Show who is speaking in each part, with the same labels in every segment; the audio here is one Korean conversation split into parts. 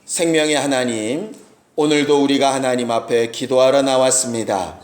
Speaker 1: 생명의 하나님, 오늘도 우리가 하나님 앞에 기도하러 나왔습니다.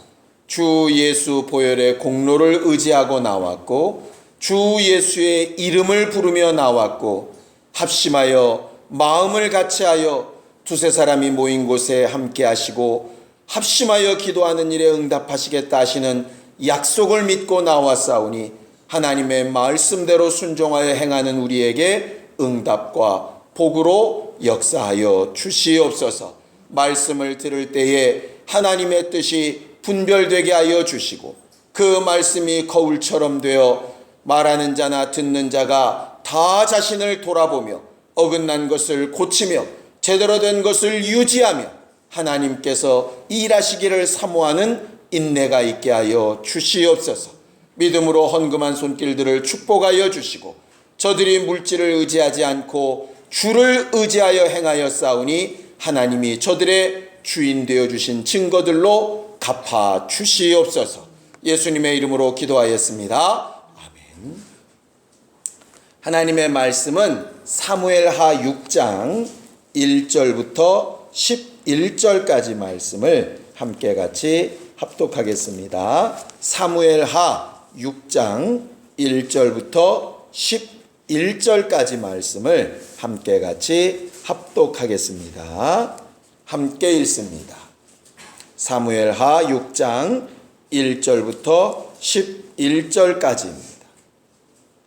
Speaker 1: 주 예수 보혈의 공로를 의지하고 나왔고, 주 예수의 이름을 부르며 나왔고, 합심하여 마음을 같이하여 두세 사람이 모인 곳에 함께 하시고 합심하여 기도하는 일에 응답하시겠다 하시는 약속을 믿고 나왔사오니, 하나님의 말씀대로 순종하여 행하는 우리에게 응답과 복으로 역사하여 주시옵소서. 말씀을 들을 때에 하나님의 뜻이 분별되게 하여 주시고, 그 말씀이 거울처럼 되어 말하는 자나 듣는 자가 다 자신을 돌아보며 어긋난 것을 고치며 제대로 된 것을 유지하며 하나님께서 일하시기를 사모하는 인내가 있게 하여 주시옵소서. 믿음으로 헌금한 손길들을 축복하여 주시고, 저들이 물질을 의지하지 않고 주를 의지하여 행하여 싸우니 하나님이 저들의 주인 되어 주신 증거들로 갚아 주시옵소서. 예수님의 이름으로 기도하였습니다. 아멘. 하나님의 말씀은 사무엘하 6장 1절부터 11절까지 말씀을 함께 같이 합독하겠습니다. 사무엘하 6장 1절부터 11절까지 말씀을 함께 같이 합독하겠습니다. 함께 읽습니다. 사무엘하 6장 1절부터 11절까지입니다.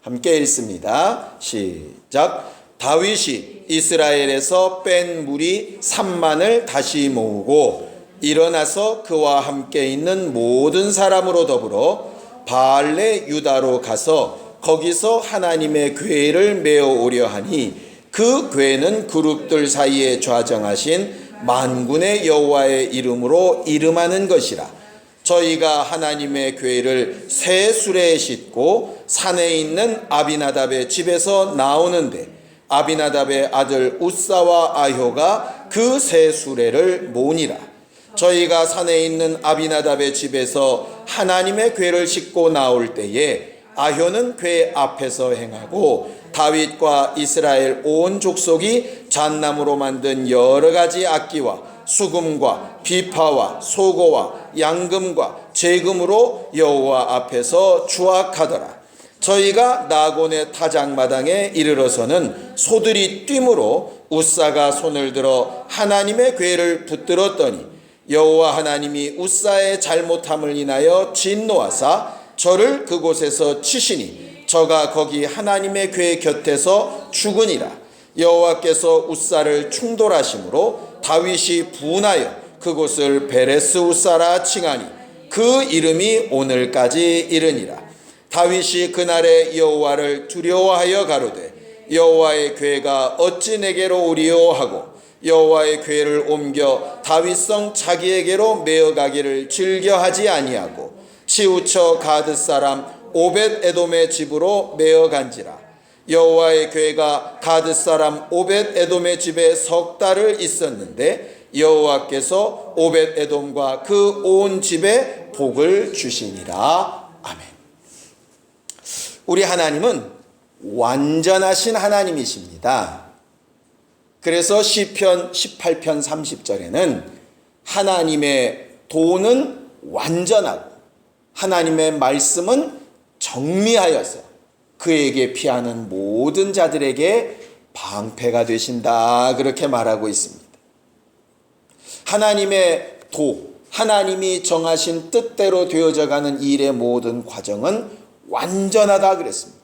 Speaker 1: 함께 읽습니다. 시작. 다윗이 이스라엘에서 뺀 무리 3만을 다시 모으고 일어나서 그와 함께 있는 모든 사람으로 더불어 바알레 유다로 가서 거기서 하나님의 궤를 메어 오려 하니, 그 궤는 그룹들 사이에 좌정하신 만군의 여호와의 이름으로 이름하는 것이라. 저희가 하나님의 궤를 새 수레에 싣고 산에 있는 아비나답의 집에서 나오는데, 아비나답의 아들 우사와 아효가 그 새 수레를 모으니라. 저희가 산에 있는 아비나답의 집에서 하나님의 궤를 싣고 나올 때에 아효는 궤 앞에서 행하고, 다윗과 이스라엘 온 족속이 잣나무로 만든 여러 가지 악기와 수금과 비파와 소고와 양금과 제금으로 여호와 앞에서 주악하더라. 저희가 나곤의 타작마당에 이르러서는 소들이 뛰므로 우사가 손을 들어 하나님의 궤를 붙들었더니, 여호와 하나님이 우사의 잘못함을 인하여 진노하사 저를 그곳에서 치시니 저가 거기 하나님의 궤 곁에서 죽으니라. 여호와께서 우사를 충돌하심으로 다윗이 분하여 그곳을 베레스 우사라 칭하니 그 이름이 오늘까지 이르니라. 다윗이 그날에 여호와를 두려워하여 가로되, 여호와의 궤가 어찌 내게로 오리요 하고 여호와의 궤를 옮겨 다윗성 자기에게로 메어가기를 즐겨하지 아니하고 치우쳐 가드 사람 오벳 에돔의 집으로 메어간지라. 여호와의 궤가 가드 사람 오벳 에돔의 집에 석 달을 있었는데 여호와께서 오벳 에돔과 그 온 집에 복을 주시니라. 아멘. 우리 하나님은 완전하신 하나님이십니다. 그래서 시편 18편 30절에는 하나님의 도는 완전하고 하나님의 말씀은 정미하여서 그에게 피하는 모든 자들에게 방패가 되신다, 그렇게 말하고 있습니다. 하나님의 도, 하나님이 정하신 뜻대로 되어져가는 일의 모든 과정은 완전하다 그랬습니다.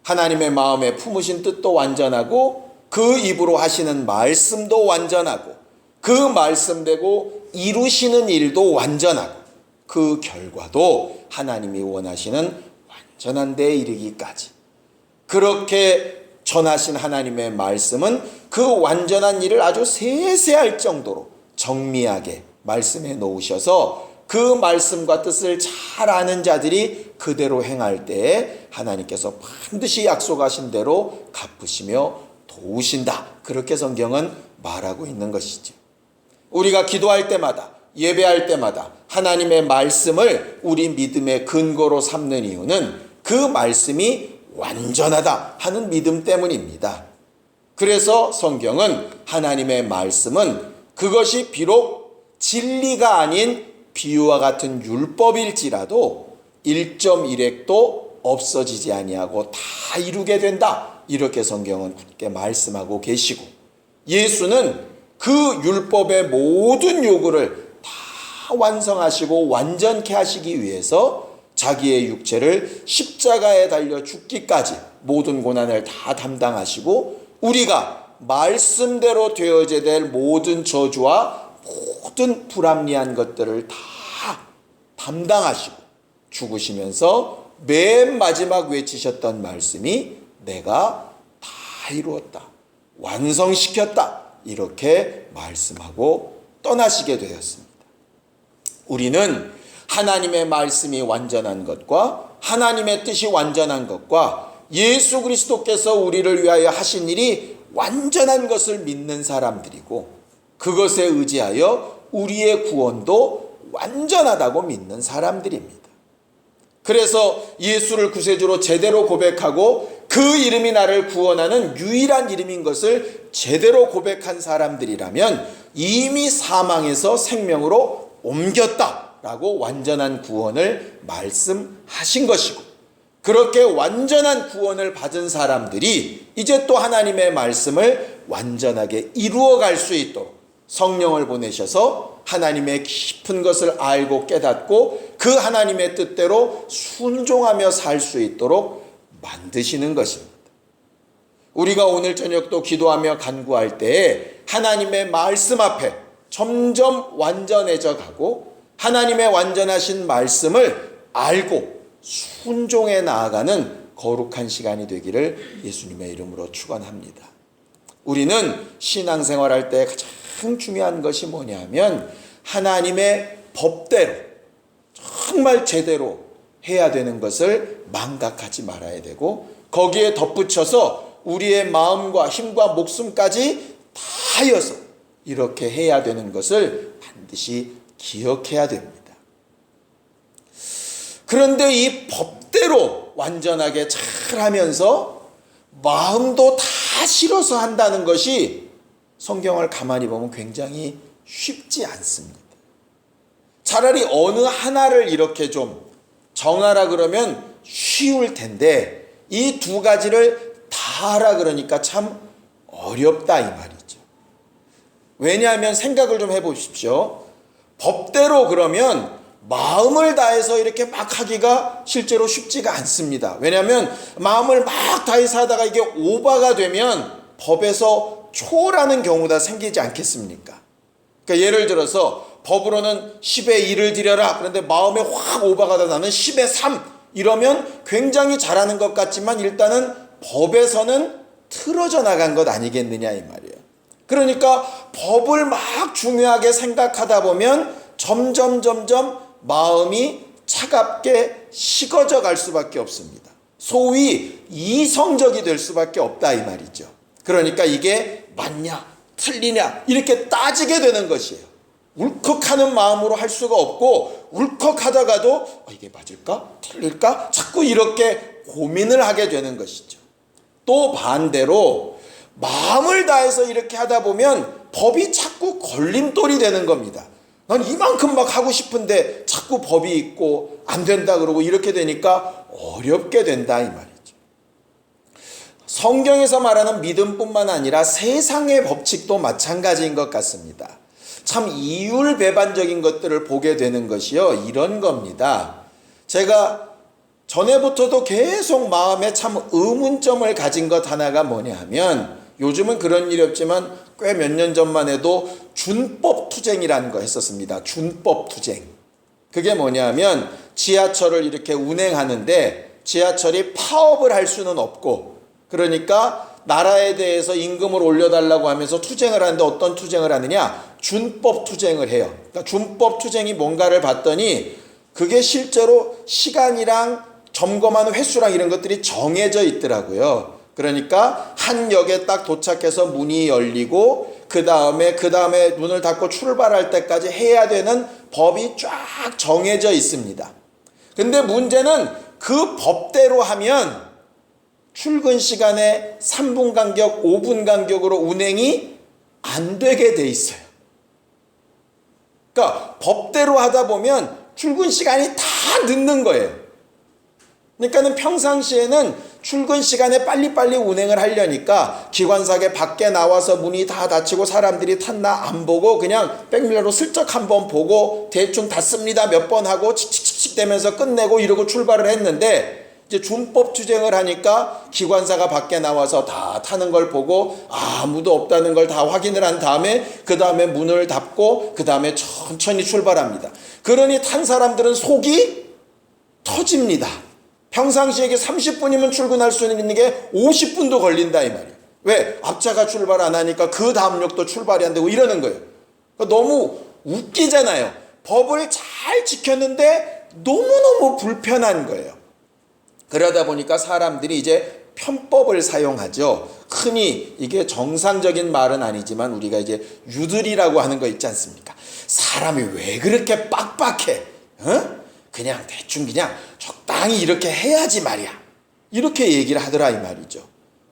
Speaker 1: 하나님의 마음에 품으신 뜻도 완전하고 그 입으로 하시는 말씀도 완전하고 그 말씀대로 이루시는 일도 완전하고 그 결과도 하나님이 원하시는 완전한 데에 이르기까지, 그렇게 전하신 하나님의 말씀은 그 완전한 일을 아주 세세할 정도로 정미하게 말씀해 놓으셔서 그 말씀과 뜻을 잘 아는 자들이 그대로 행할 때에 하나님께서 반드시 약속하신 대로 갚으시며 도우신다, 그렇게 성경은 말하고 있는 것이죠. 우리가 기도할 때마다, 예배할 때마다 하나님의 말씀을 우리 믿음의 근거로 삼는 이유는 그 말씀이 완전하다 하는 믿음 때문입니다. 그래서 성경은, 하나님의 말씀은 그것이 비록 진리가 아닌 비유와 같은 율법일지라도 1.1획도 없어지지 아니하고 다 이루게 된다, 이렇게 성경은 굳게 말씀하고 계시고, 예수는 그 율법의 모든 요구를 다 완성하시고 완전케 하시기 위해서 자기의 육체를 십자가에 달려 죽기까지 모든 고난을 다 담당하시고, 우리가 말씀대로 되어져야 될 모든 저주와 모든 불합리한 것들을 다 담당하시고 죽으시면서 맨 마지막 외치셨던 말씀이 내가 다 이루었다, 완성시켰다, 이렇게 말씀하고 떠나시게 되었습니다. 우리는 하나님의 말씀이 완전한 것과 하나님의 뜻이 완전한 것과 예수 그리스도께서 우리를 위하여 하신 일이 완전한 것을 믿는 사람들이고, 그것에 의지하여 우리의 구원도 완전하다고 믿는 사람들입니다. 그래서 예수를 구세주로 제대로 고백하고 그 이름이 나를 구원하는 유일한 이름인 것을 제대로 고백한 사람들이라면 이미 사망에서 생명으로 옮겼다라고 완전한 구원을 말씀하신 것이고, 그렇게 완전한 구원을 받은 사람들이 이제 또 하나님의 말씀을 완전하게 이루어갈 수 있도록 성령을 보내셔서 하나님의 깊은 것을 알고 깨닫고 그 하나님의 뜻대로 순종하며 살 수 있도록 만드시는 것입니다. 우리가 오늘 저녁도 기도하며 간구할 때에 하나님의 말씀 앞에 점점 완전해져 가고 하나님의 완전하신 말씀을 알고 순종해 나아가는 거룩한 시간이 되기를 예수님의 이름으로 축원합니다. 우리는 신앙생활할 때 가장 중요한 것이 뭐냐면 하나님의 법대로 정말 제대로 해야 되는 것을 망각하지 말아야 되고, 거기에 덧붙여서 우리의 마음과 힘과 목숨까지 다하여서 이렇게 해야 되는 것을 반드시 기억해야 됩니다. 그런데 이 법대로 완전하게 잘 하면서 마음도 다 실어서 한다는 것이 성경을 가만히 보면 굉장히 쉽지 않습니다. 차라리 어느 하나를 이렇게 좀 정하라 그러면 쉬울 텐데 이 두 가지를 다 하라 그러니까 참 어렵다 이 말이죠. 왜냐하면 생각을 좀 해보십시오. 법대로 그러면 마음을 다해서 이렇게 막 하기가 실제로 쉽지가 않습니다. 왜냐하면 마음을 막 다해서 하다가 이게 오바가 되면 법에서 초라는 경우가 생기지 않겠습니까? 그러니까 예를 들어서 법으로는 10의 1을 드려라. 그런데 마음에 확 오바가 다 나는 10의 3 이러면 굉장히 잘하는 것 같지만 일단은 법에서는 틀어져 나간 것 아니겠느냐 이 말이에요. 그러니까 법을 막 중요하게 생각하다 보면 점점 마음이 차갑게 식어져 갈 수밖에 없습니다. 소위 이성적이 될 수밖에 없다 이 말이죠. 그러니까 이게 맞냐 틀리냐 이렇게 따지게 되는 것이에요. 울컥하는 마음으로 할 수가 없고 울컥하다가도 이게 맞을까 틀릴까 자꾸 이렇게 고민을 하게 되는 것이죠. 또 반대로 마음을 다해서 이렇게 하다 보면 법이 자꾸 걸림돌이 되는 겁니다. 난 이만큼 막 하고 싶은데 자꾸 법이 있고 안 된다 그러고 이렇게 되니까 어렵게 된다 이 말이죠. 성경에서 말하는 믿음뿐만 아니라 세상의 법칙도 마찬가지인 것 같습니다. 참 이율배반적인 것들을 보게 되는 것이요 이런 겁니다. 제가 전에부터도 계속 마음에 참 의문점을 가진 것 하나가 뭐냐 하면, 요즘은 그런 일이 없지만 꽤 몇 년 전만 해도 준법투쟁이라는 거 했었습니다. 준법투쟁. 그게 뭐냐 하면 지하철을 이렇게 운행하는데 지하철이 파업을 할 수는 없고, 그러니까 나라에 대해서 임금을 올려달라고 하면서 투쟁을 하는데 어떤 투쟁을 하느냐? 준법투쟁을 해요. 그러니까 준법투쟁이 뭔가를 봤더니 그게 실제로 시간이랑 점검하는 횟수랑 이런 것들이 정해져 있더라고요. 그러니까 한 역에 딱 도착해서 문이 열리고 그 다음에 문을 닫고 출발할 때까지 해야 되는 법이 쫙 정해져 있습니다. 근데 문제는 그 법대로 하면 출근 시간에 3분 간격, 5분 간격으로 운행이 안 되게 돼 있어요. 그러니까 법대로 하다 보면 출근 시간이 다 늦는 거예요. 그러니까는 평상시에는 출근 시간에 빨리빨리 운행을 하려니까 기관사계 밖에 나와서 문이 다 닫히고 사람들이 탔나 안 보고 그냥 백밀러로 슬쩍 한번 보고 대충 닫습니다 몇 번 하고 칙칙칙칙 대면서 끝내고 이러고 출발을 했는데, 이제 준법 투쟁을 하니까 기관사가 밖에 나와서 다 타는 걸 보고 아무도 없다는 걸 다 확인을 한 다음에 그 다음에 문을 닫고 그 다음에 천천히 출발합니다. 그러니 탄 사람들은 속이 터집니다. 평상시에 30분이면 출근할 수 있는 게 50분도 걸린다 이 말이에요. 왜? 앞차가 출발 안 하니까 그 다음 역도 출발이 안 되고 이러는 거예요. 그러니까 너무 웃기잖아요. 법을 잘 지켰는데 너무너무 불편한 거예요. 그러다 보니까 사람들이 이제 편법을 사용하죠. 흔히 이게 정상적인 말은 아니지만 우리가 이제 유들이라고 하는 거 있지 않습니까? 사람이 왜 그렇게 빡빡해? 그냥 대충 그냥 적당히 이렇게 해야지 말이야. 이렇게 얘기를 하더라 이 말이죠.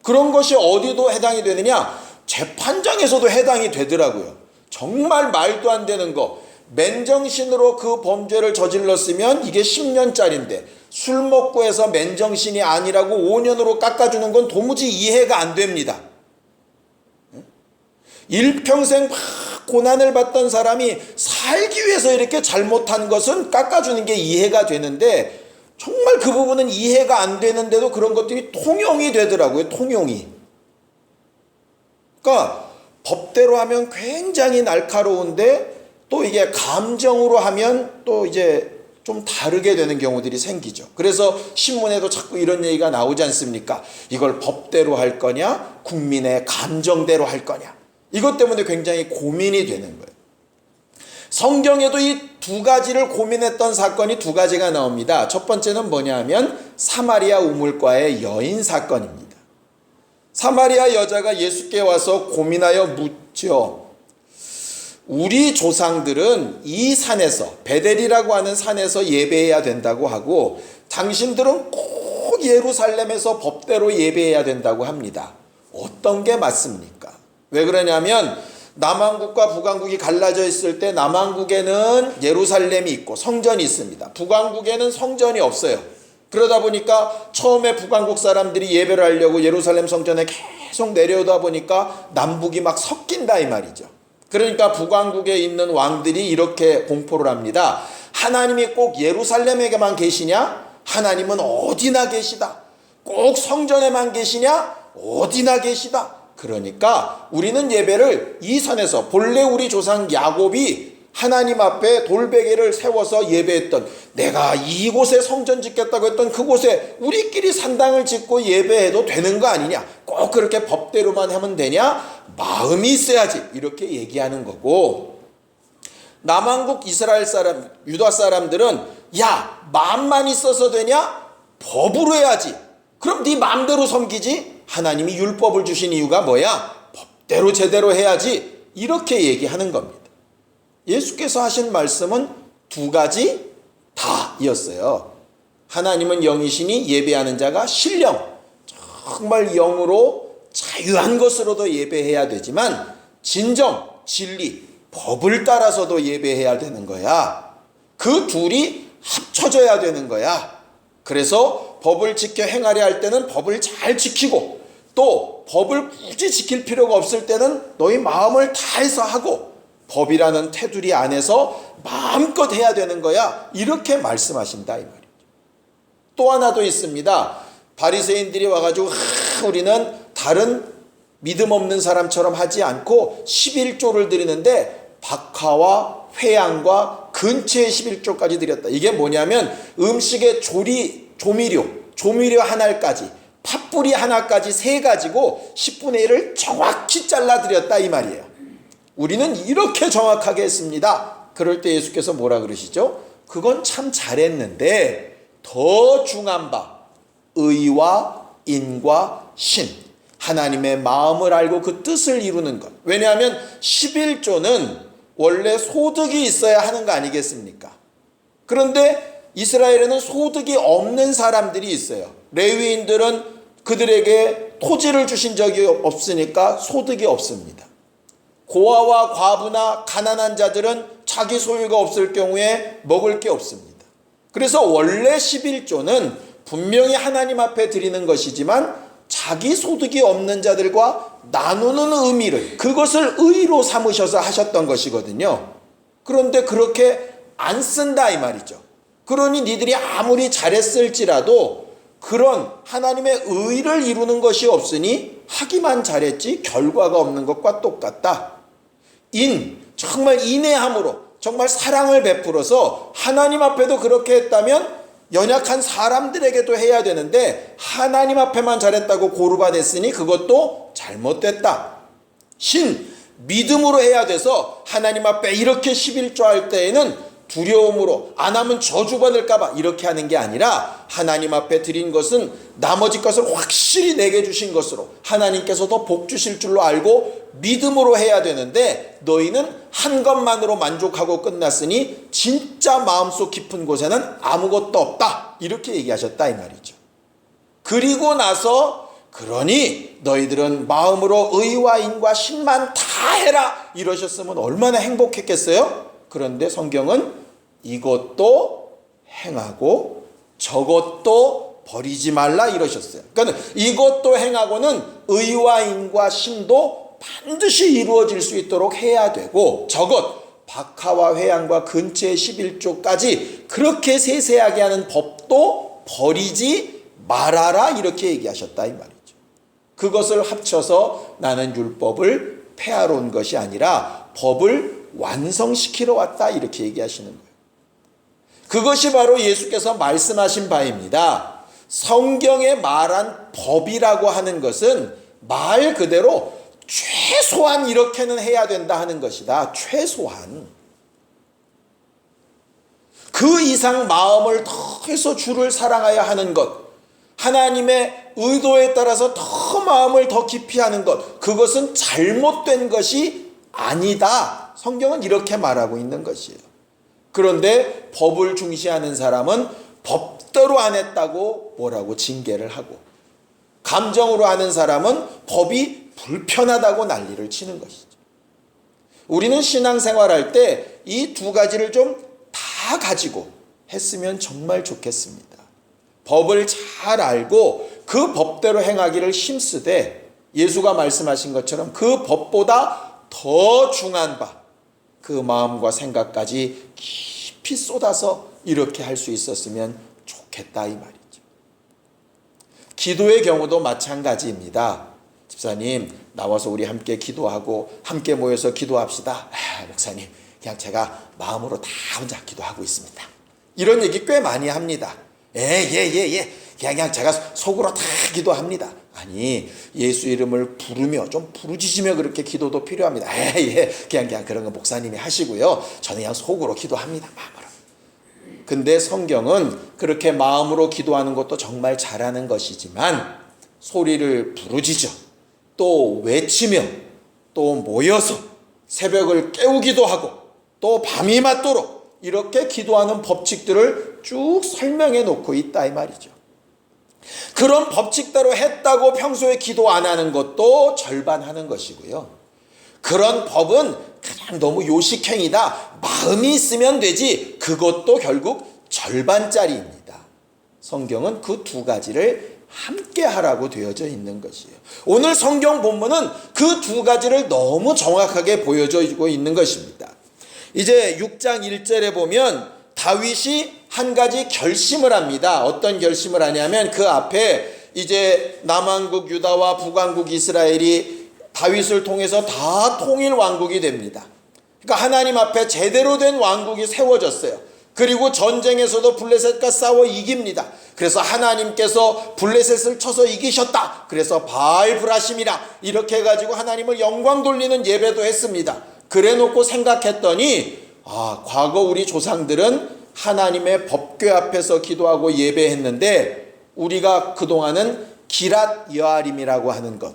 Speaker 1: 그런 것이 어디도 해당이 되느냐? 재판장에서도 해당이 되더라고요. 정말 말도 안 되는 거. 맨정신으로 그 범죄를 저질렀으면 이게 10년짜리인데 술 먹고 해서 맨정신이 아니라고 5년으로 깎아주는 건 도무지 이해가 안 됩니다. 일평생 막 고난을 받던 사람이 살기 위해서 이렇게 잘못한 것은 깎아주는 게 이해가 되는데 정말 그 부분은 이해가 안 되는데도 그런 것들이 통용이 되더라고요. 통용이. 그러니까 법대로 하면 굉장히 날카로운데 또 이게 감정으로 하면 또 이제 좀 다르게 되는 경우들이 생기죠. 그래서 신문에도 자꾸 이런 얘기가 나오지 않습니까? 이걸 법대로 할 거냐, 국민의 감정대로 할 거냐. 이것 때문에 굉장히 고민이 되는 거예요. 성경에도 이 두 가지를 고민했던 사건이 두 가지가 나옵니다. 첫 번째는 뭐냐 하면 사마리아 우물가의 여인 사건입니다. 사마리아 여자가 예수께 와서 고민하여 묻죠. 우리 조상들은 이 산에서, 베델이라고 하는 산에서 예배해야 된다고 하고 당신들은 꼭 예루살렘에서 법대로 예배해야 된다고 합니다. 어떤 게 맞습니까? 왜 그러냐면 남왕국과 북왕국이 갈라져 있을 때 남왕국에는 예루살렘이 있고 성전이 있습니다. 북왕국에는 성전이 없어요. 그러다 보니까 처음에 북왕국 사람들이 예배를 하려고 예루살렘 성전에 계속 내려오다 보니까 남북이 막 섞인다 이 말이죠. 그러니까 북왕국에 있는 왕들이 이렇게 공포를 합니다. 하나님이 꼭 예루살렘에게만 계시냐? 하나님은 어디나 계시다. 꼭 성전에만 계시냐? 어디나 계시다. 그러니까 우리는 예배를 이 산에서, 본래 우리 조상 야곱이 하나님 앞에 돌베개를 세워서 예배했던, 내가 이곳에 성전 짓겠다고 했던 그곳에 우리끼리 산당을 짓고 예배해도 되는 거 아니냐? 꼭 그렇게 법대로만 하면 되냐? 마음이 있어야지. 이렇게 얘기하는 거고, 남왕국 이스라엘 사람, 유다 사람들은 야, 마음만 있어서 되냐? 법으로 해야지. 그럼 네 마음대로 섬기지? 하나님이 율법을 주신 이유가 뭐야? 법대로 제대로 해야지. 이렇게 얘기하는 겁니다. 예수께서 하신 말씀은 두 가지 다이었어요. 하나님은 영이시니 예배하는 자가 신령, 정말 영으로 자유한 것으로도 예배해야 되지만 진정, 진리, 법을 따라서도 예배해야 되는 거야. 그 둘이 합쳐져야 되는 거야. 그래서 법을 지켜 행하려 할 때는 법을 잘 지키고, 또 법을 굳이 지킬 필요가 없을 때는 너희 마음을 다해서 하고, 법이라는 테두리 안에서 마음껏 해야 되는 거야. 이렇게 말씀하신다 이 말이죠. 또 하나 더 있습니다. 바리새인들이 와가지고 우리는 다른 믿음 없는 사람처럼 하지 않고 11조를 드리는데 박하와 회양과 근처의 11조까지 드렸다. 이게 뭐냐면 음식의 조미료 하나까지, 팥뿌리 하나까지 세 가지고 10분의 1을 정확히 잘라드렸다 이 말이에요. 우리는 이렇게 정확하게 했습니다. 그럴 때 예수께서 뭐라 그러시죠? 그건 참 잘했는데 더 중요한 바 의와 인과 신, 하나님의 마음을 알고 그 뜻을 이루는 것. 왜냐하면 11조는 원래 소득이 있어야 하는 거 아니겠습니까? 그런데 이스라엘에는 소득이 없는 사람들이 있어요. 레위인들은 그들에게 토지를 주신 적이 없으니까 소득이 없습니다. 고아와 과부나 가난한 자들은 자기 소유가 없을 경우에 먹을 게 없습니다. 그래서 원래 11조는 분명히 하나님 앞에 드리는 것이지만 자기 소득이 없는 자들과 나누는 의미를, 그것을 의로 삼으셔서 하셨던 것이거든요. 그런데 그렇게 안 쓴다 이 말이죠. 그러니 니들이 아무리 잘했을지라도 그런 하나님의 의를 이루는 것이 없으니 하기만 잘했지 결과가 없는 것과 똑같다. 정말 인내함으로 정말 사랑을 베풀어서 하나님 앞에도 그렇게 했다면 연약한 사람들에게도 해야 되는데 하나님 앞에만 잘했다고 고루가 됐으니 그것도 잘못됐다. 믿음으로 해야 돼서 하나님 앞에 이렇게 11조 할 때에는 두려움으로 안 하면 저주받을까 봐 이렇게 하는 게 아니라 하나님 앞에 드린 것은 나머지 것을 확실히 내게 주신 것으로 하나님께서 더 복 주실 줄로 알고 믿음으로 해야 되는데 너희는 한 것만으로 만족하고 끝났으니 진짜 마음속 깊은 곳에는 아무것도 없다. 이렇게 얘기하셨다 이 말이죠. 그리고 나서 그러니 너희들은 마음으로 의와 인과 신만 다 해라 이러셨으면 얼마나 행복했겠어요? 그런데 성경은 이것도 행하고 저것도 버리지 말라 이러셨어요. 그러니까 이것도 행하고는 의와 인과 신도 반드시 이루어질 수 있도록 해야 되고 저것 박하와 회양과 근처의 11조까지 그렇게 세세하게 하는 법도 버리지 말아라 이렇게 얘기하셨다 이 말이죠. 그것을 합쳐서 나는 율법을 폐하러 온 것이 아니라 법을 완성시키러 왔다 이렇게 얘기하시는 거예요. 그것이 바로 예수께서 말씀하신 바입니다. 성경에 말한 법이라고 하는 것은 말 그대로 최소한 이렇게는 해야 된다 하는 것이다. 최소한. 그 이상 마음을 더해서 주를 사랑하여 하는 것, 하나님의 의도에 따라서 더 마음을 더 깊이 하는 것, 그것은 잘못된 것이 아니다. 성경은 이렇게 말하고 있는 것이에요. 그런데 법을 중시하는 사람은 법대로 안 했다고 뭐라고 징계를 하고, 감정으로 하는 사람은 법이 불편하다고 난리를 치는 것이죠. 우리는 신앙생활할 때 이 두 가지를 좀 다 가지고 했으면 정말 좋겠습니다. 법을 잘 알고 그 법대로 행하기를 힘쓰되 예수가 말씀하신 것처럼 그 법보다 더 중한 바, 그 마음과 생각까지 깊이 쏟아서 이렇게 할 수 있었으면 좋겠다 이 말이죠. 기도의 경우도 마찬가지입니다. 집사님 나와서 우리 함께 기도하고 함께 모여서 기도합시다. 목사님 그냥 제가 마음으로 다 혼자 기도하고 있습니다. 이런 얘기 꽤 많이 합니다. 예. 그냥 제가 속으로 다 기도합니다. 아니 예수 이름을 부르며 좀 부르짖으며 그렇게 기도도 필요합니다. 그냥 그런 거 목사님이 하시고요. 저는 그냥 속으로 기도합니다. 마음으로. 근데 성경은 그렇게 마음으로 기도하는 것도 정말 잘하는 것이지만 소리를 부르짖어 또 외치며 또 모여서 새벽을 깨우기도 하고 또 밤이 맞도록 이렇게 기도하는 법칙들을 쭉 설명해 놓고 있다 이 말이죠. 그런 법칙대로 했다고 평소에 기도 안 하는 것도 절반 하는 것이고요. 그런 법은 그냥 너무 요식행위다. 마음이 있으면 되지. 그것도 결국 절반짜리입니다. 성경은 그 두 가지를 함께 하라고 되어져 있는 것이에요. 오늘 성경 본문은 그 두 가지를 너무 정확하게 보여주고 있는 것입니다. 이제 6장 1절에 보면 다윗이 한 가지 결심을 합니다. 어떤 결심을 하냐면 그 앞에 이제 남왕국 유다와 북왕국 이스라엘이 다윗을 통해서 다 통일 왕국이 됩니다. 그러니까 하나님 앞에 제대로 된 왕국이 세워졌어요. 그리고 전쟁에서도 블레셋과 싸워 이깁니다. 그래서 하나님께서 블레셋을 쳐서 이기셨다. 그래서 바알브라심이라 이렇게 해가지고 하나님을 영광 돌리는 예배도 했습니다. 그래 놓고 생각했더니 과거 우리 조상들은 하나님의 법궤 앞에서 기도하고 예배했는데 우리가 그동안은 기랏 여아림이라고 하는 것,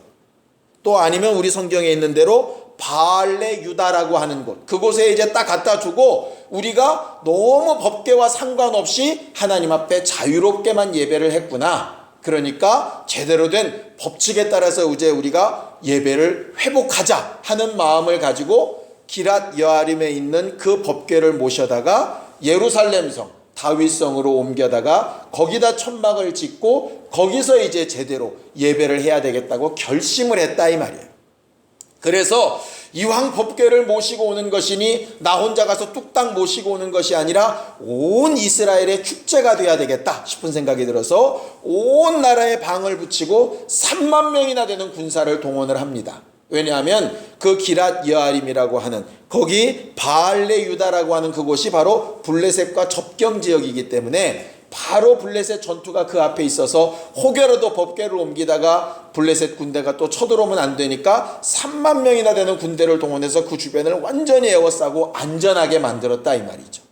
Speaker 1: 또 아니면 우리 성경에 있는 대로 바알레 유다라고 하는 곳, 그곳에 이제 딱 갖다 주고 우리가 너무 법궤와 상관없이 하나님 앞에 자유롭게만 예배를 했구나. 그러니까 제대로 된 법칙에 따라서 이제 우리가 예배를 회복하자 하는 마음을 가지고 기랏 여아림에 있는 그 법궤를 모셔다가 예루살렘성 다윗성으로 옮겨다가 거기다 천막을 짓고 거기서 이제 제대로 예배를 해야 되겠다고 결심을 했다 이 말이에요. 그래서 이왕 법궤를 모시고 오는 것이니 나 혼자 가서 뚝딱 모시고 오는 것이 아니라 온 이스라엘의 축제가 돼야 되겠다 싶은 생각이 들어서 온 나라에 방을 붙이고 3만 명이나 되는 군사를 동원을 합니다. 왜냐하면 그 기랏 여아림이라고 하는 거기 바알레 유다라고 하는 그곳이 바로 블레셋과 접경 지역이기 때문에 바로 블레셋 전투가 그 앞에 있어서 혹여라도 법궤를 옮기다가 블레셋 군대가 또 쳐들어오면 안 되니까 3만 명이나 되는 군대를 동원해서 그 주변을 완전히 에워싸고 안전하게 만들었다 이 말이죠.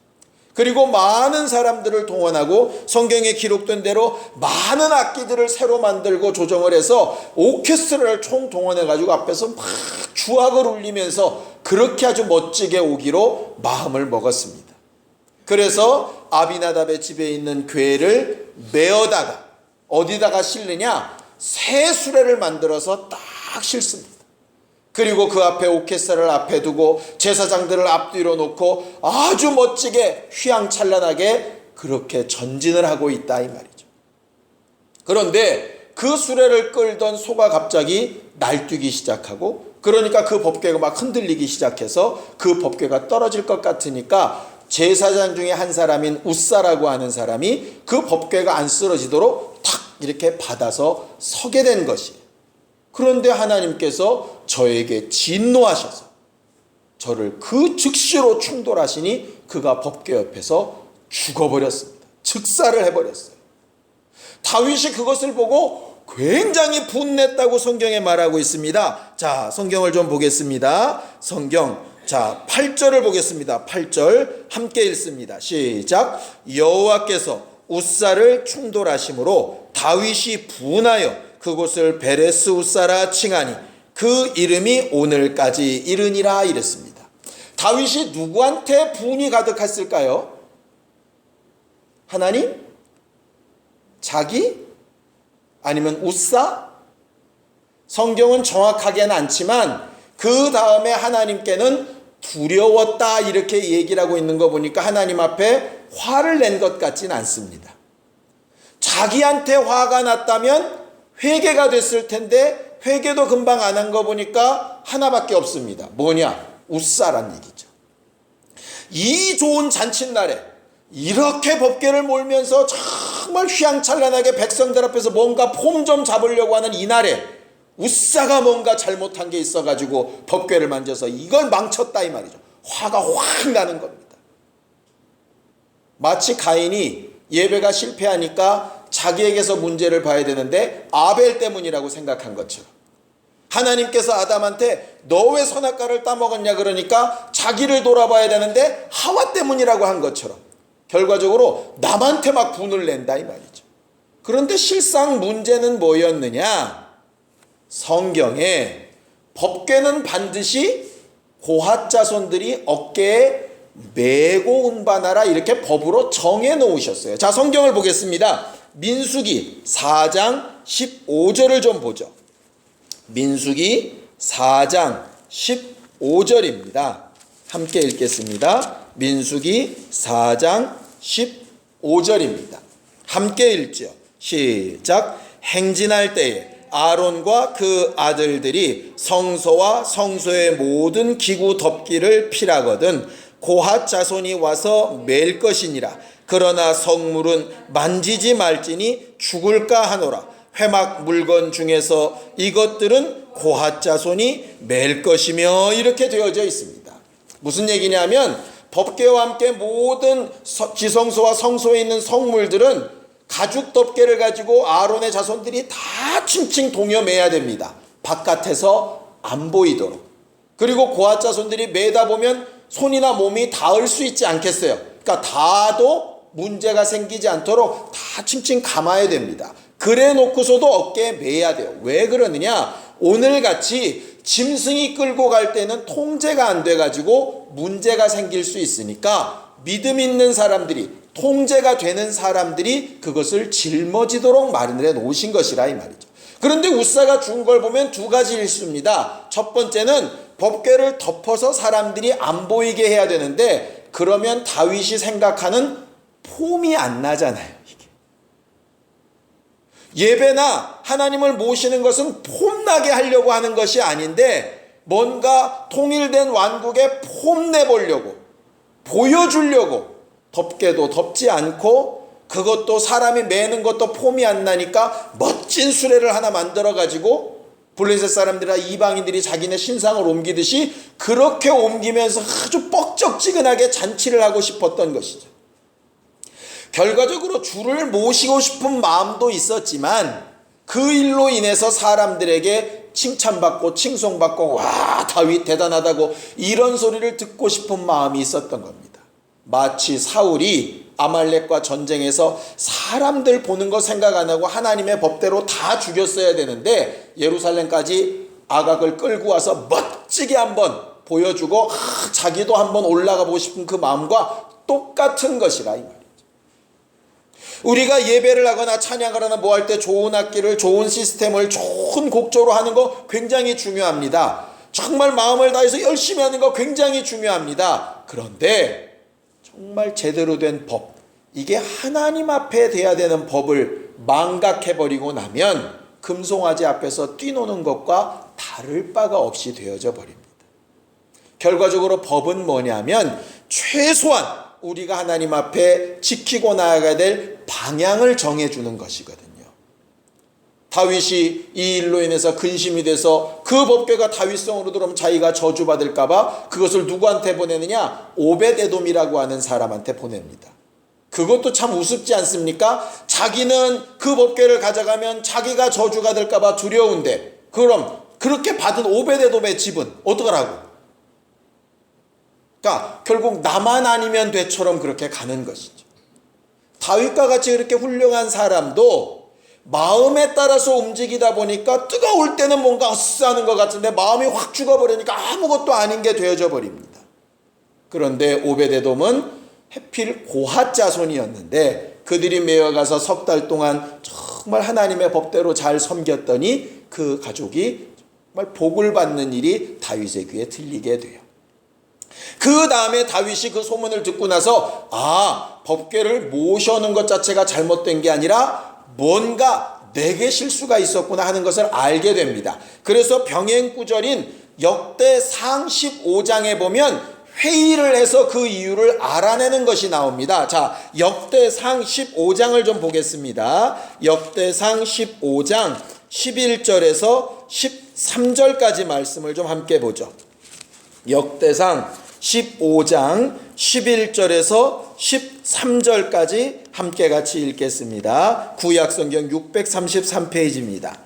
Speaker 1: 그리고 많은 사람들을 동원하고 성경에 기록된 대로 많은 악기들을 새로 만들고 조정을 해서 오케스트라를 총 동원해가지고 앞에서 막 주악을 울리면서 그렇게 아주 멋지게 오기로 마음을 먹었습니다. 그래서 아비나답의 집에 있는 궤를 메어다가 어디다가 실느냐? 새 수레를 만들어서 딱 실습니다. 그리고 그 앞에 오케스트라를 앞에 두고 제사장들을 앞뒤로 놓고 아주 멋지게 휘황찬란하게 그렇게 전진을 하고 있다 이 말이죠. 그런데 그 수레를 끌던 소가 갑자기 날뛰기 시작하고 그러니까 그 법궤가 막 흔들리기 시작해서 그 법궤가 떨어질 것 같으니까 제사장 중에 한 사람인 웃사라고 하는 사람이 그 법궤가 안 쓰러지도록 탁 이렇게 받아서 서게 된 것이에요. 그런데 하나님께서 저에게 진노하셔서 저를 그 즉시로 충돌하시니 그가 법궤 옆에서 죽어버렸습니다. 즉사를 해버렸어요. 다윗이 그것을 보고 굉장히 분냈다고 성경에 말하고 있습니다. 자, 성경을 좀 보겠습니다. 성경 8절을 보겠습니다. 8절 함께 읽습니다. 시작. 여호와께서 웃사를 충돌하심으로 다윗이 분하여 그곳을 베레스 웃사라 칭하니 그 이름이 오늘까지 이르니라 이랬습니다. 다윗이 누구한테 분이 가득했을까요? 하나님? 자기? 아니면 웃사? 성경은 정확하게는 않지만 그 다음에 하나님께는 두려웠다 이렇게 얘기를 하고 있는 거 보니까 하나님 앞에 화를 낸 것 같지는 않습니다. 자기한테 화가 났다면 회개가 됐을 텐데 회개도 금방 안 한 거 보니까 하나밖에 없습니다. 뭐냐? 웃사란 얘기죠. 이 좋은 잔칫날에 이렇게 법궤를 몰면서 정말 휘황찬란하게 백성들 앞에서 뭔가 폼 좀 잡으려고 하는 이 날에 웃사가 뭔가 잘못한 게 있어가지고 법궤를 만져서 이걸 망쳤다 이 말이죠. 화가 확 나는 겁니다. 마치 가인이 예배가 실패하니까 자기에게서 문제를 봐야 되는데 아벨 때문이라고 생각한 것처럼 하나님께서 아담한테 너 왜 선악과를 따먹었냐 그러니까 자기를 돌아봐야 되는데 하와 때문이라고 한 것처럼 결과적으로 남한테 막 분을 낸다 이 말이죠. 그런데 실상 문제는 뭐였느냐? 성경에 법궤는 반드시 고핫 자손들이 어깨에 메고 운반하라 이렇게 법으로 정해 놓으셨어요. 자, 성경을 보겠습니다. 민수기 4장 15절을 좀 보죠. 민수기 4장 15절입니다. 함께 읽겠습니다. 민수기 4장 15절입니다. 함께 읽죠. 시작. 행진할 때에 아론과 그 아들들이 성소와 성소의 모든 기구 덮기를 필하거든 고핫 자손이 와서 맬 것이니라. 그러나 성물은 만지지 말지니 죽을까 하노라. 회막 물건 중에서 이것들은 고핫 자손이 맬 것이며 이렇게 되어져 있습니다. 무슨 얘기냐면 법궤와 함께 모든 지성소와 성소에 있는 성물들은 가죽 덮개를 가지고 아론의 자손들이 다 칭칭 동여매야 됩니다. 바깥에서 안 보이도록. 그리고 고핫 자손들이 매다 보면 손이나 몸이 닿을 수 있지 않겠어요. 그러니까 닿아도 문제가 생기지 않도록 다 칭칭 감아야 됩니다. 그래 놓고서도 어깨에 매야 돼요. 왜 그러느냐? 오늘같이 짐승이 끌고 갈 때는 통제가 안 돼가지고 문제가 생길 수 있으니까 믿음 있는 사람들이 통제가 되는 사람들이 그것을 짊어지도록 마련해 놓으신 것이라 이 말이죠. 그런데 웃사가 준 걸 보면 두 가지 일수입니다. 첫 번째는 법궤를 덮어서 사람들이 안 보이게 해야 되는데 그러면 다윗이 생각하는 폼이 안 나잖아요. 이게. 예배나 하나님을 모시는 것은 폼나게 하려고 하는 것이 아닌데 뭔가 통일된 왕국에 폼내보려고 보여주려고 덮개도 덮지 않고 그것도 사람이 매는 것도 폼이 안 나니까 멋진 수레를 하나 만들어 가지고 블레셋 사람들이나 이방인들이 자기네 신상을 옮기듯이 그렇게 옮기면서 아주 뻑적지근하게 잔치를 하고 싶었던 것이죠. 결과적으로 주를 모시고 싶은 마음도 있었지만 그 일로 인해서 사람들에게 칭찬받고 칭송받고 와 다윗 대단하다고 이런 소리를 듣고 싶은 마음이 있었던 겁니다. 마치 사울이 아말렉과 전쟁에서 사람들 보는 거 생각 안 하고 하나님의 법대로 다 죽였어야 되는데 예루살렘까지 아각을 끌고 와서 멋지게 한번 보여주고 자기도 한번 올라가 보고 싶은 그 마음과 똑같은 것이라 이 말이죠. 우리가 예배를 하거나 찬양을 하나 뭐 할 때 좋은 악기를 좋은 시스템을 좋은 곡조로 하는 거 굉장히 중요합니다. 정말 마음을 다해서 열심히 하는 거 굉장히 중요합니다. 그런데 정말 제대로 된 법, 이게 하나님 앞에 돼야 되는 법을 망각해버리고 나면 금송아지 앞에서 뛰노는 것과 다를 바가 없이 되어져 버립니다. 결과적으로 법은 뭐냐면 최소한 우리가 하나님 앞에 지키고 나아가야 될 방향을 정해주는 것이거든요. 다윗이 이 일로 인해서 근심이 돼서 그 법궤가 다윗성으로 들어오면 자기가 저주받을까 봐 그것을 누구한테 보내느냐? 오벳에돔이라고 하는 사람한테 보냅니다. 그것도 참 우습지 않습니까? 자기는 그 법궤를 가져가면 자기가 저주가 될까 봐 두려운데 그럼 그렇게 받은 오벳에돔의 집은 어떡하라고? 그러니까 결국 나만 아니면 돼처럼 그렇게 가는 것이죠. 다윗과 같이 그렇게 훌륭한 사람도 마음에 따라서 움직이다 보니까 뜨거울 때는 뭔가 어스하는 것 같은데 마음이 확 죽어버리니까 아무것도 아닌 게 되어져 버립니다. 그런데 오벳에돔은 해필 고핫 자손이었는데 그들이 메어가서 석 달 동안 정말 하나님의 법대로 잘 섬겼더니 그 가족이 정말 복을 받는 일이 다윗의 귀에 들리게 돼요. 그 다음에 다윗이 그 소문을 듣고 나서 법궤를 모셔오는 것 자체가 잘못된 게 아니라 뭔가 내게 실수가 있었구나 하는 것을 알게 됩니다. 그래서 병행구절인 역대상 15장에 보면 회의를 해서 그 이유를 알아내는 것이 나옵니다. 자, 역대상 15장을 좀 보겠습니다. 역대상 15장 11절에서 13절까지 말씀을 좀 함께 보죠. 역대상 15장 11절에서 13절까지 함께 같이 읽겠습니다. 구약성경 633페이지입니다.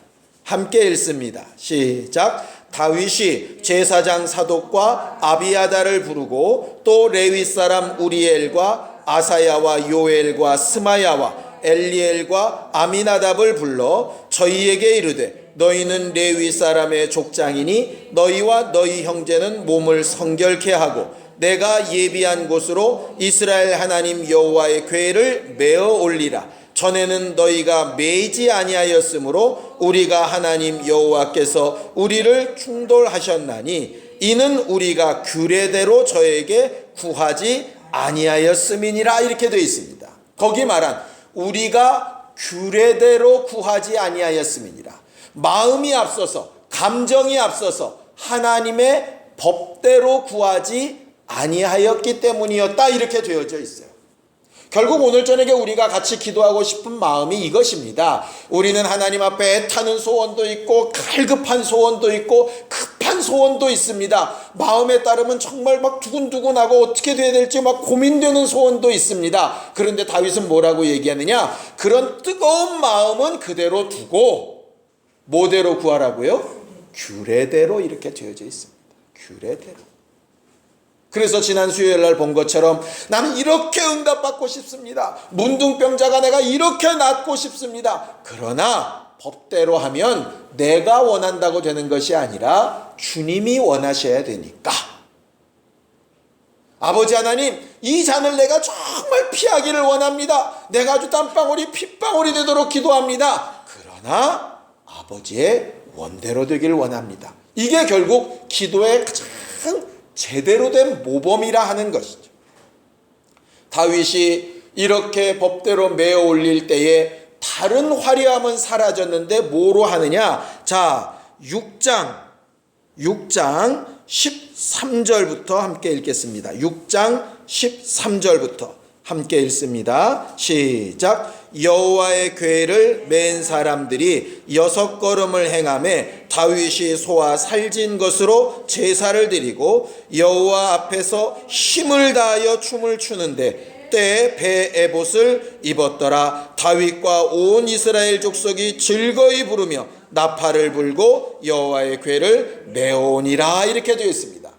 Speaker 1: 함께 읽습니다. 시작. 다윗이 제사장 사독과 아비아다를 부르고 또 레위 사람 우리엘과 아사야와 요엘과 스마야와 엘리엘과 아미나답을 불러 저희에게 이르되 너희는 레위 사람의 족장이니 너희와 너희 형제는 몸을 성결케 하고 내가 예비한 곳으로 이스라엘 하나님 여호와의 궤를 메어 올리라. 전에는 너희가 매이지 아니하였으므로 우리가 하나님 여호와께서 우리를 충돌하셨나니 이는 우리가 규례대로 저에게 구하지 아니하였음이니라. 이렇게 되어 있습니다. 거기 말한 우리가 규례대로 구하지 아니하였음이니라. 마음이 앞서서 감정이 앞서서 하나님의 법대로 구하지 아니하였기 때문이었다. 이렇게 되어져 있어요. 결국 오늘 저녁에 우리가 같이 기도하고 싶은 마음이 이것입니다. 우리는 하나님 앞에 애타는 소원도 있고 갈급한 소원도 있고 급한 소원도 있습니다. 마음에 따르면 정말 막 두근두근하고 어떻게 돼야 될지 막 고민되는 소원도 있습니다. 그런데 다윗은 뭐라고 얘기하느냐? 그런 뜨거운 마음은 그대로 두고 뭐대로 구하라고요? 규례대로 이렇게 되어져 있습니다. 규례대로. 그래서 지난 수요일 날 본 것처럼 나는 이렇게 응답받고 싶습니다. 문둥병자가 내가 이렇게 낫고 싶습니다. 그러나 법대로 하면 내가 원한다고 되는 것이 아니라 주님이 원하셔야 되니까. 아버지 하나님, 이 잔을 내가 정말 피하기를 원합니다. 내가 아주 땀방울이 핏방울이 되도록 기도합니다. 그러나 아버지의 원대로 되기를 원합니다. 이게 결국 기도의 가장 제대로 된 모범이라 하는 것이죠. 다윗이 이렇게 법대로 메어 올릴 때에 다른 화려함은 사라졌는데 뭐로 하느냐? 자, 6장 13절부터 함께 읽겠습니다. 6장 13절부터 함께 읽습니다. 시작. 여호와의 궤를 맨 사람들이 6걸음을 행하매 다윗이 소와 살진 것으로 제사를 드리고 여호와 앞에서 힘을 다하여 춤을 추는데 때에 배 에봇을 입었더라. 다윗과 온 이스라엘 족속이 즐거이 부르며 나팔을 불고 여호와의 궤를 메오니라. 이렇게 되어 있습니다.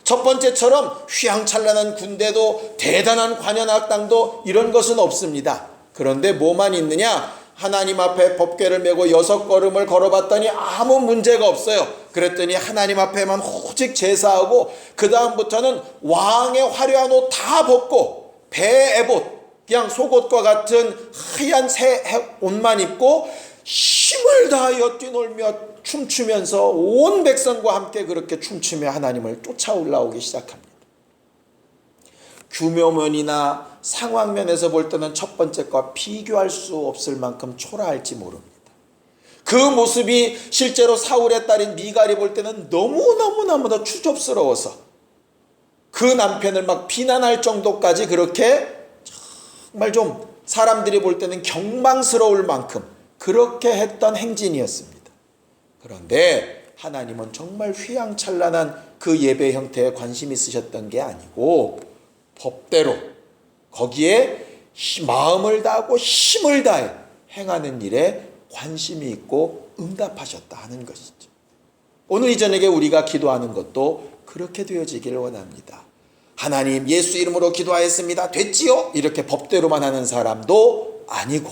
Speaker 1: 첫 번째처럼 휘황찬란한 군대도 대단한 관현악당도 이런 것은 없습니다. 그런데 뭐만 있느냐? 하나님 앞에 법궤를 메고 6걸음을 걸어봤더니 아무 문제가 없어요. 그랬더니 하나님 앞에만 오직 제사하고 그 다음부터는 왕의 화려한 옷 다 벗고 배 에봇, 그냥 속옷과 같은 하얀 새 옷만 입고 힘을 다하여 뛰놀며 춤추면서 온 백성과 함께 그렇게 춤추며 하나님을 쫓아 올라오기 시작합니다. 규모면이나 상황면에서 볼 때는 첫 번째과 비교할 수 없을 만큼 초라할지 모릅니다. 그 모습이 실제로 사울의 딸인 미갈이 볼 때는 너무너무너무 추접스러워서 그 남편을 막 비난할 정도까지 그렇게 정말 좀 사람들이 볼 때는 경망스러울 만큼 그렇게 했던 행진이었습니다. 그런데 하나님은 정말 휘황찬란한 그 예배 형태에 관심 있으셨던 게 아니고 법대로 거기에 마음을 다하고 힘을 다해 행하는 일에 관심이 있고 응답하셨다 하는 것이죠. 오늘 이 저녁에 우리가 기도하는 것도 그렇게 되어지기를 원합니다. 하나님, 예수 이름으로 기도하였습니다. 됐지요? 이렇게 법대로만 하는 사람도 아니고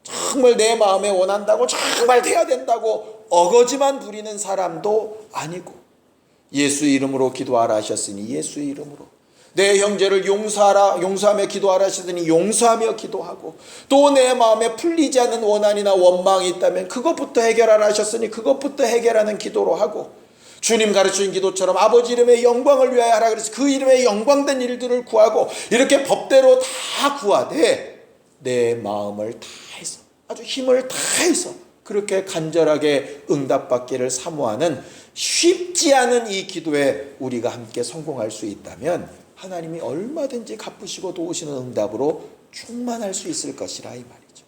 Speaker 1: 정말 내 마음에 원한다고 정말 돼야 된다고 어거지만 부리는 사람도 아니고 예수 이름으로 기도하라 하셨으니 예수 이름으로, 내 형제를 용서하며 기도하라 하시더니 용서하며 기도하고, 또 내 마음에 풀리지 않는 원한이나 원망이 있다면 그것부터 해결하라 하셨으니 그것부터 해결하는 기도로 하고, 주님 가르치신 기도처럼 아버지 이름의 영광을 위하여 하라 그래서 그 이름의 영광된 일들을 구하고 이렇게 법대로 다 구하되 내 마음을 다해서 아주 힘을 다해서 그렇게 간절하게 응답받기를 사모하는 쉽지 않은 이 기도에 우리가 함께 성공할 수 있다면 하나님이 얼마든지 갚으시고 도우시는 응답으로 충만할 수 있을 것이라 이 말이죠.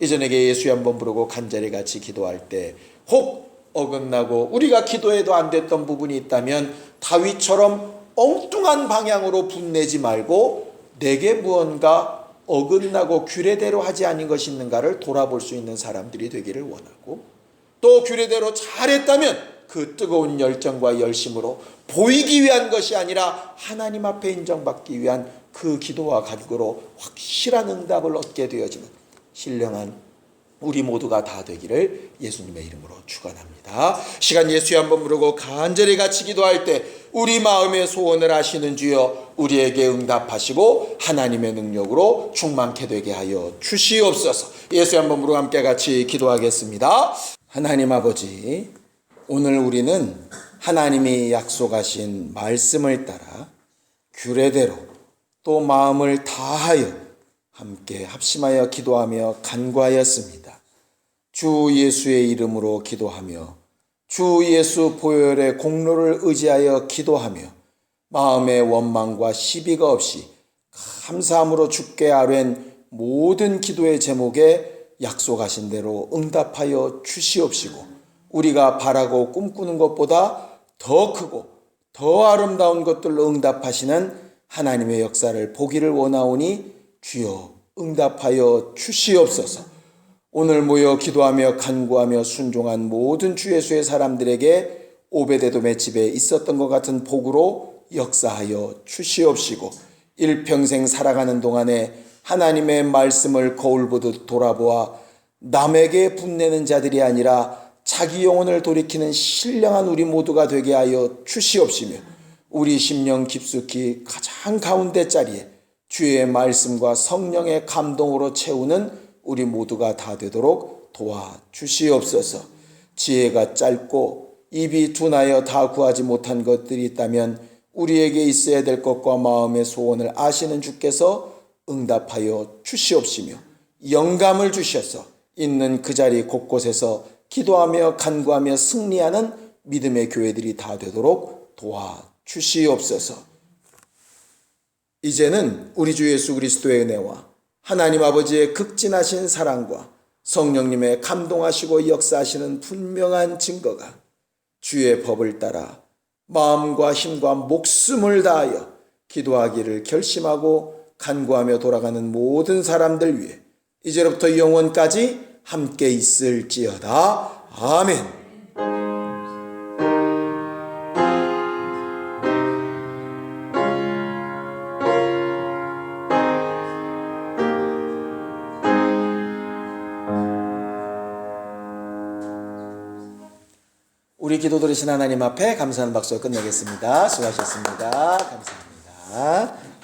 Speaker 1: 이전에게 예수 한번 부르고 간절히 같이 기도할 때 혹 어긋나고 우리가 기도해도 안 됐던 부분이 있다면 다윗처럼 엉뚱한 방향으로 분내지 말고 내게 무언가 어긋나고 규례대로 하지 않은 것이 있는가를 돌아볼 수 있는 사람들이 되기를 원하고, 또 규례대로 잘했다면 그 뜨거운 열정과 열심으로 보이기 위한 것이 아니라 하나님 앞에 인정받기 위한 그 기도와 간구로 확실한 응답을 얻게 되어지는 신령한 우리 모두가 다 되기를 예수님의 이름으로 축원합니다. 시간 예수에 한번 부르고 간절히 같이 기도할 때 우리 마음의 소원을 아시는 주여 우리에게 응답하시고 하나님의 능력으로 충만케 되게 하여 주시옵소서. 예수에 한번 부르고 함께 같이 기도하겠습니다. 하나님 아버지, 오늘 우리는 하나님이 약속하신 말씀을 따라 규례대로 또 마음을 다하여 함께 합심하여 기도하며 간구하였습니다. 주 예수의 이름으로 기도하며 주 예수 보혈의 공로를 의지하여 기도하며 마음의 원망과 시비가 없이 감사함으로 주께 아뢰는 모든 기도의 제목에 약속하신 대로 응답하여 주시옵시고, 우리가 바라고 꿈꾸는 것보다 더 크고 더 아름다운 것들로 응답하시는 하나님의 역사를 보기를 원하오니 주여 응답하여 주시옵소서. 오늘 모여 기도하며 간구하며 순종한 모든 주 예수의 사람들에게 오베데돔의 집에 있었던 것 같은 복으로 역사하여 주시옵시고, 일평생 살아가는 동안에 하나님의 말씀을 거울 보듯 돌아보아 남에게 분내는 자들이 아니라 자기 영혼을 돌이키는 신령한 우리 모두가 되게 하여 주시옵시며, 우리 심령 깊숙이 가장 가운데 자리에 주의 말씀과 성령의 감동으로 채우는 우리 모두가 다 되도록 도와주시옵소서. 지혜가 짧고 입이 둔하여 다 구하지 못한 것들이 있다면 우리에게 있어야 될 것과 마음의 소원을 아시는 주께서 응답하여 주시옵시며 영감을 주셔서 있는 그 자리 곳곳에서 기도하며 간구하며 승리하는 믿음의 교회들이 다 되도록 도와주시옵소서. 이제는 우리 주 예수 그리스도의 은혜와 하나님 아버지의 극진하신 사랑과 성령님의 감동하시고 역사하시는 분명한 증거가 주의 법을 따라 마음과 힘과 목숨을 다하여 기도하기를 결심하고 간구하며 돌아가는 모든 사람들 위해 이제로부터 영원까지 함께 있을지어다. 아멘. 우리 기도 들으신 하나님 앞에 감사하는 박수로 끝내겠습니다. 수고하셨습니다. 감사합니다.